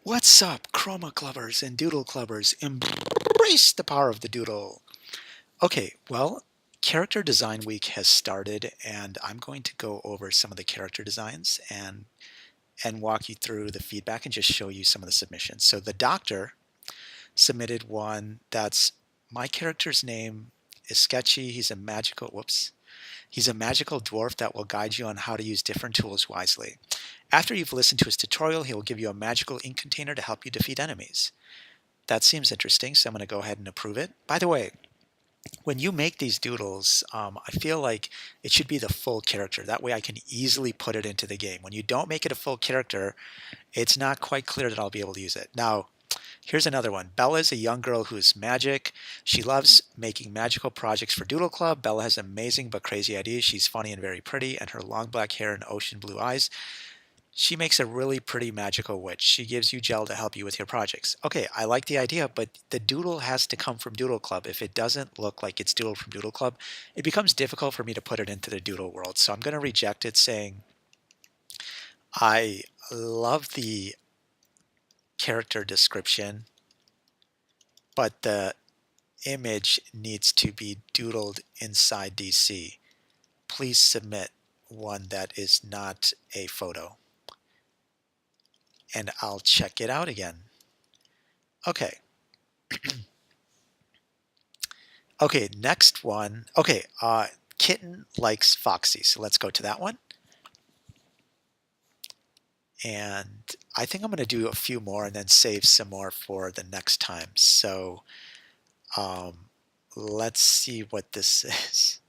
What's up, Chroma Clubbers and Doodle Clubbers? Embrace the power of the doodle. Okay, well, Character Design Week has started, and I'm going to go over some of the character designs and walk you through the feedback and just show you some of the submissions. So the doctor submitted one that's my character's name is sketchy. He's a magical dwarf that will guide you on how to use different tools wisely. After you've listened to his tutorial, he will give you a magical ink container to help you defeat enemies. That seems interesting, so I'm going to go ahead and approve it. By the way, when you make these doodles, I feel like it should be the full character. That way I can easily put it into the game. When you don't make it a full character, it's not quite clear that I'll be able to use it. Now, here's another one. Bella is a young girl who's magic. She loves making magical projects for Doodle Club. Bella has amazing but crazy ideas. She's funny and very pretty, and her long black hair and ocean blue eyes. She makes a really pretty magical witch. She gives you gel to help you with your projects. Okay, I like the idea, but the doodle has to come from Doodle Club. If it doesn't look like it's doodle from Doodle Club, it becomes difficult for me to put it into the doodle world. So I'm going to reject it, saying I love the character description, but the image needs to be doodled inside DC. Please submit one that is not a photo, and I'll check it out again. Okay. Okay, next one. Okay, Kitten likes Foxy, so let's go to that one. And I think I'm going to do a few more and then save some more for the next time. So let's see what this is.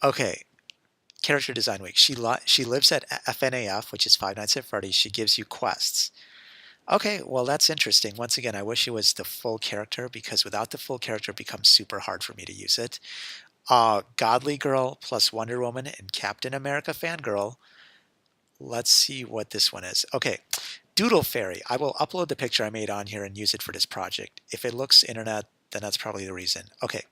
Okay, Character Design Week. She lives at FNAF, which is Five Nights at Freddy's. She gives you quests. Okay, well, that's interesting. Once again, I wish it was the full character because without the full character, it becomes super hard for me to use it. Godly Girl plus Wonder Woman and Captain America Fangirl. Let's see what this one is. Okay, Doodle Fairy. I will upload the picture I made on here and use it for this project. If it looks internet, then that's probably the reason. Okay,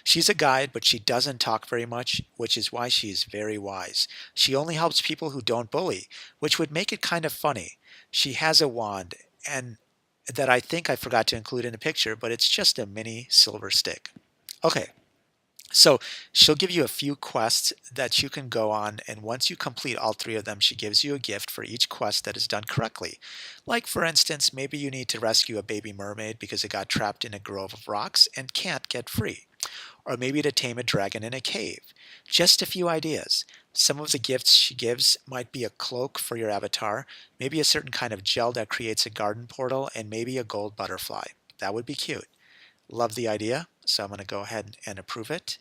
she's a guide, but she doesn't talk very much, which is why she is very wise. She only helps people who don't bully, which would make it kind of funny. She has a wand, and that I think I forgot to include in the picture, but it's just a mini silver stick. Okay, so she'll give you a few quests that you can go on, and once you complete all three of them, she gives you a gift for each quest that is done correctly. Like, for instance, maybe you need to rescue a baby mermaid because it got trapped in a grove of rocks and can't get free. Or maybe to tame a dragon in a cave. Just a few ideas. Some of the gifts she gives might be a cloak for your avatar, maybe a certain kind of gel that creates a garden portal, and maybe a gold butterfly. That would be cute. Love the idea, so I'm going to go ahead and approve it.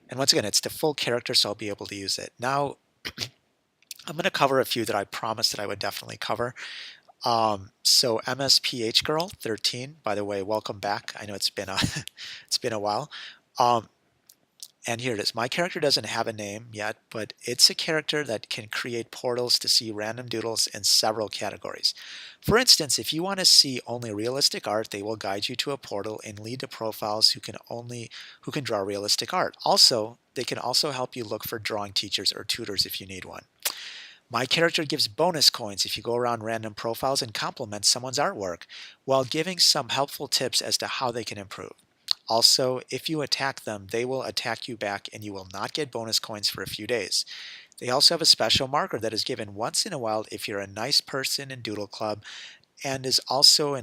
And once again, it's the full character, so I'll be able to use it. Now, I'm going to cover a few that I promised that I would definitely cover. So MSPH Girl 13, by the way, welcome back. I know it's been a it's been a while. Um, and here it is. My character doesn't have a name yet, but it's a character that can create portals to see random doodles in several categories. For instance, if you want to see only realistic art, they will guide you to a portal and lead to profiles who can draw realistic art. Also, they can also help you look for drawing teachers or tutors if you need one. My character gives bonus coins if you go around random profiles and compliment someone's artwork, while giving some helpful tips as to how they can improve. Also, if you attack them, they will attack you back and you will not get bonus coins for a few days. They also have a special marker that is given once in a while if you're a nice person in Doodle Club and is also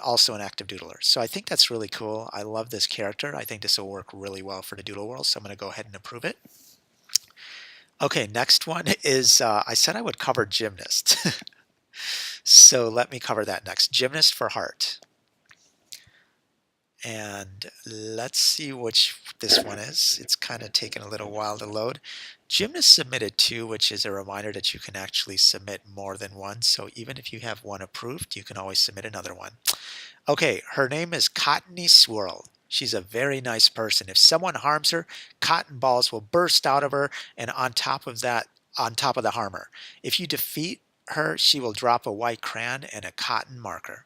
also an active doodler. So I think that's really cool. I love this character. I think this will work really well for the doodle world, so I'm going to go ahead and approve it. Okay, next one is I said I would cover gymnast. So let me cover that next. Gymnast for heart. And let's see which this one is. It's kind of taken a little while to load. Gymnast submitted two, which is a reminder that you can actually submit more than one. So even if you have one approved, you can always submit another one. Okay, her name is Cottony Swirl. She's a very nice person. If someone harms her, cotton balls will burst out of her and on top of the harmer. If you defeat her, she will drop a white crayon and a cotton marker.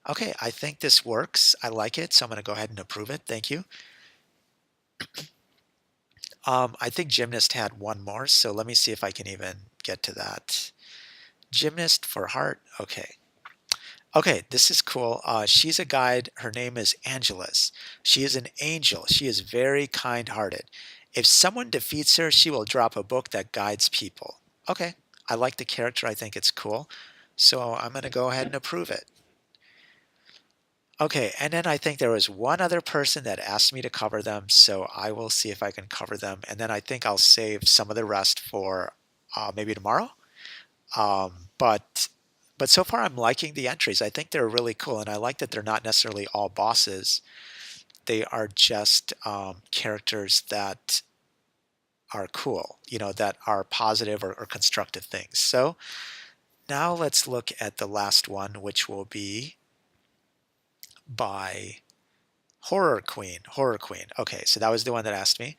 Okay, I think this works. I like it, so I'm going to go ahead and approve it. Thank you. I think Gymnast had one more, so let me see if I can even get to that. Gymnast for heart. Okay. Okay, this is cool. She's a guide. Her name is Angelus. She is an angel. She is very kind-hearted. If someone defeats her, she will drop a book that guides people. Okay, I like the character. I think it's cool. So I'm going to go ahead and approve it. Okay, and then I think there was one other person that asked me to cover them, so I will see if I can cover them. And then I think I'll save some of the rest for maybe tomorrow. But so far I'm liking the entries. I think they're really cool, and I like that they're not necessarily all bosses. They are just characters that are cool, that are positive or constructive things. So now let's look at the last one, which will be by Horror Queen. Horror Queen. Okay, so that was the one that asked me.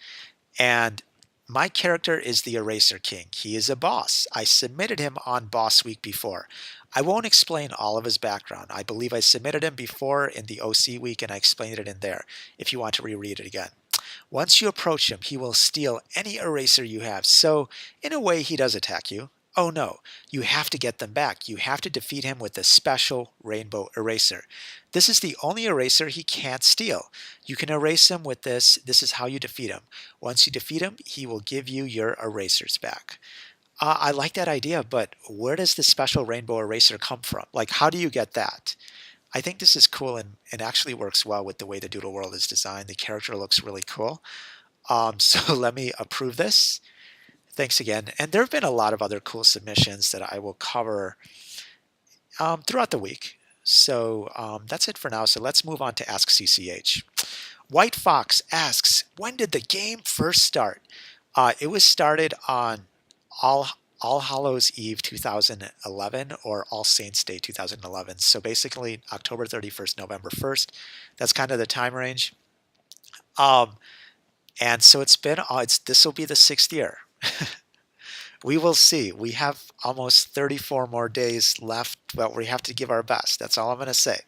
And my character is the Eraser King. He is a boss. I submitted him on Boss Week before. I won't explain all of his background. I believe I submitted him before in the OC week and I explained it in there if you want to reread it again. Once you approach him, he will steal any eraser you have. So, in a way, he does attack you. Oh no, you have to get them back. You have to defeat him with a special rainbow eraser. This is the only eraser he can't steal. You can erase him with this. This is how you defeat him. Once you defeat him, he will give you your erasers back. I like that idea, but where does the special rainbow eraser come from? Like, how do you get that? I think this is cool and actually works well with the way the Doodle world is designed. The character looks really cool. So let me approve this. Thanks again. And there have been a lot of other cool submissions that I will cover throughout the week. So that's it for now. So let's move on to Ask CCH. White Fox asks, when did the game first start? It was started on All All Hallows Eve 2011 or All Saints Day 2011. So basically October 31st, November 1st. That's kind of the time range. Um, and so it's been, this will be the 6th year. We will see. We have almost 34 more days left, but we have to give our best. That's all I'm going to say.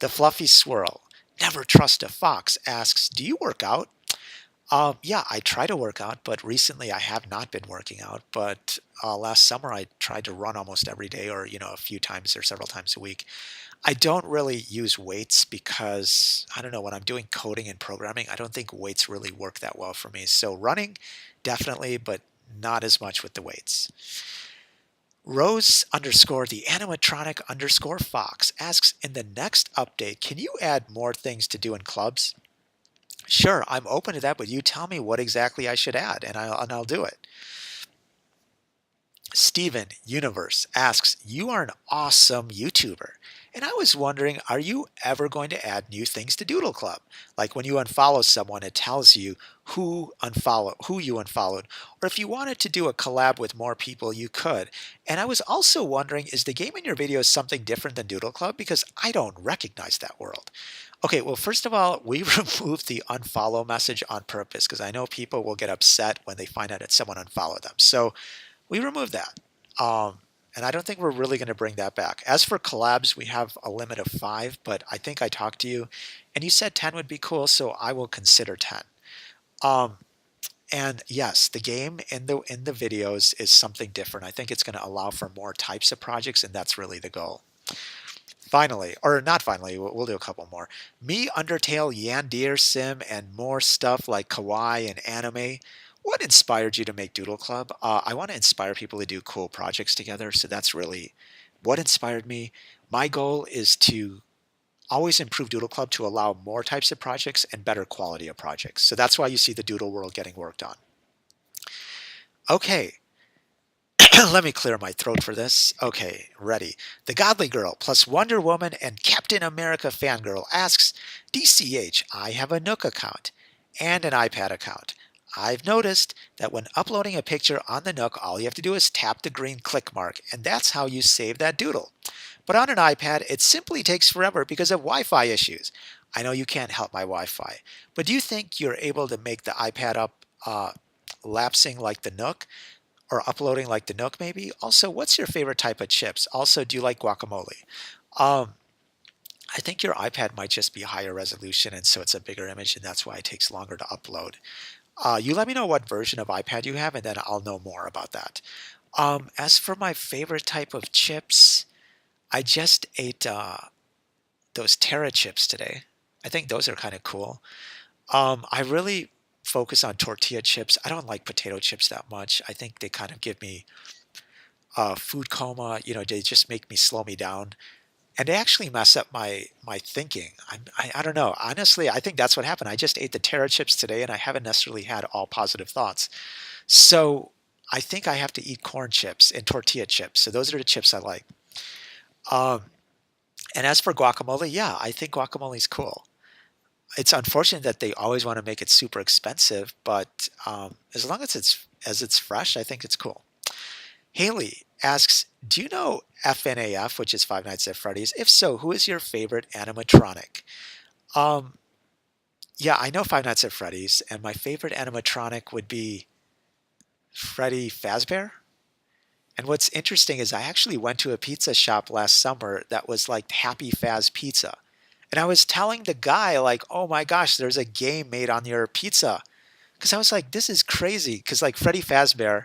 The Fluffy Swirl, never trust a fox, asks, do you work out? Yeah, I try to work out, but recently I have not been working out. But last summer I tried to run almost every day or, a few times or several times a week. I don't really use weights because, I don't know, when I'm doing coding and programming, I don't think weights really work that well for me. So running, definitely, but not as much with the weights. Rose underscore the animatronic underscore fox asks, in the next update, can you add more things to do in clubs? Sure, I'm open to that, but you tell me what exactly I should add, and I'll do it. Steven Universe asks, you are an awesome YouTuber. And I was wondering, are you ever going to add new things to Doodle Club? Like when you unfollow someone, it tells you who you unfollowed. Or if you wanted to do a collab with more people, you could. And I was also wondering, is the game in your videos something different than Doodle Club? Because I don't recognize that world. Okay, well, first of all, we removed the unfollow message on purpose because I know people will get upset when they find out that someone unfollowed them. So we removed that. And I don't think we're really going to bring that back. As for collabs, we have a limit of 5, but I think I talked to you and you said 10 would be cool, so I will consider 10. Um, and yes, the game in the videos is something different. I think it's going to allow for more types of projects, and that's really the goal. Finally, or not finally, we'll do a couple more. Me, Undertale, Yandir Sim, and more stuff like kawaii and anime. What inspired you to make Doodle Club? I want to inspire people to do cool projects together, so that's really what inspired me. My goal is to always improve Doodle Club to allow more types of projects and better quality of projects. So that's why you see the Doodle world getting worked on. Okay, let me clear my throat for this. Okay, ready. The Godly Girl plus Wonder Woman and Captain America Fangirl asks, DCH, I have a Nook account and an iPad account. I've noticed that when uploading a picture on the Nook, all you have to do is tap the green click mark, and that's how you save that doodle. But on an iPad, it simply takes forever because of Wi-Fi issues. I know you can't help my Wi-Fi, but do you think you're able to make the iPad up lapsing like the Nook? Or uploading like the Nook maybe? Also, what's your favorite type of chips? Also, do you like guacamole? Um, I think your iPad might just be higher resolution and so it's a bigger image and that's why it takes longer to upload. You let me know what version of iPad you have and then I'll know more about that. As for my favorite type of chips, I just ate those Terra chips today. I think those are kind of cool. I really focus on tortilla chips. I don't like potato chips that much. I think they kind of give me food coma. They just make me slow me down, and they actually mess up my thinking. I don't know. Honestly, I think that's what happened. I just ate the Terra chips today, and I haven't necessarily had all positive thoughts. So I think I have to eat corn chips and tortilla chips. So those are the chips I like. Um, and as for guacamole, yeah, I think guacamole is cool. It's unfortunate that they always want to make it super expensive, but as long as it's fresh, I think it's cool. Haley asks, "Do you know FNAF, which is Five Nights at Freddy's? If so, who is your favorite animatronic?" Um, yeah, I know Five Nights at Freddy's, and my favorite animatronic would be Freddy Fazbear. And what's interesting is I actually went to a pizza shop last summer that was like Happy Faz Pizza. And I was telling the guy, like, oh my gosh, there's a game made on your pizza. Because I was like, this is crazy. Because, like, Freddy Fazbear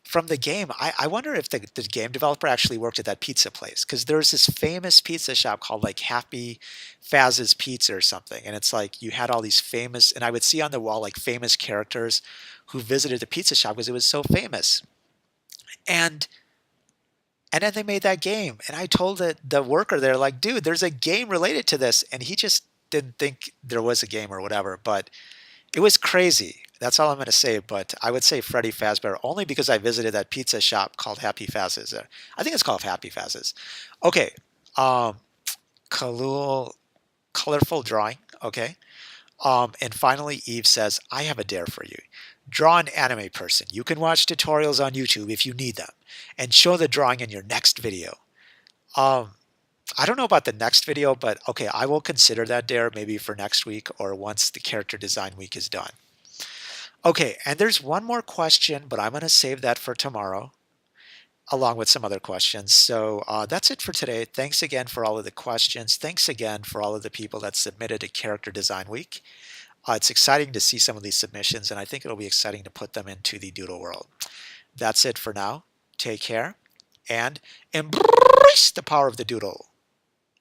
from the game, I wonder if the game developer actually worked at that pizza place. Because there's this famous pizza shop called, like, Happy Faz's Pizza or something. And it's like you had all these famous, and I would see on the wall, like, famous characters who visited the pizza shop because it was so famous. And And then they made that game, and I told the worker there, like, "Dude, there's a game related to this," and he just didn't think there was a game or whatever. But it was crazy. That's all I'm going to say. But I would say Freddy Fazbear only because I visited that pizza shop called Happy Faz's. I think it's called Happy Faz's. Okay, um, color, colorful drawing. Okay, and finally, Eve says, "I have a dare for you. Draw an anime person. You can watch tutorials on YouTube if you need them, and show the drawing in your next video." Um, I don't know about the next video, but okay, I will consider that dare maybe for next week or once the character design week is done. Okay, and there's one more question, but I'm going to save that for tomorrow, along with some other questions. So that's it for today. Thanks again for all of the questions. Thanks again for all of the people that submitted a character design week. It's exciting to see some of these submissions, and I think it'll be exciting to put them into the Doodle world. That's it for now. Take care and embrace the power of the Doodle.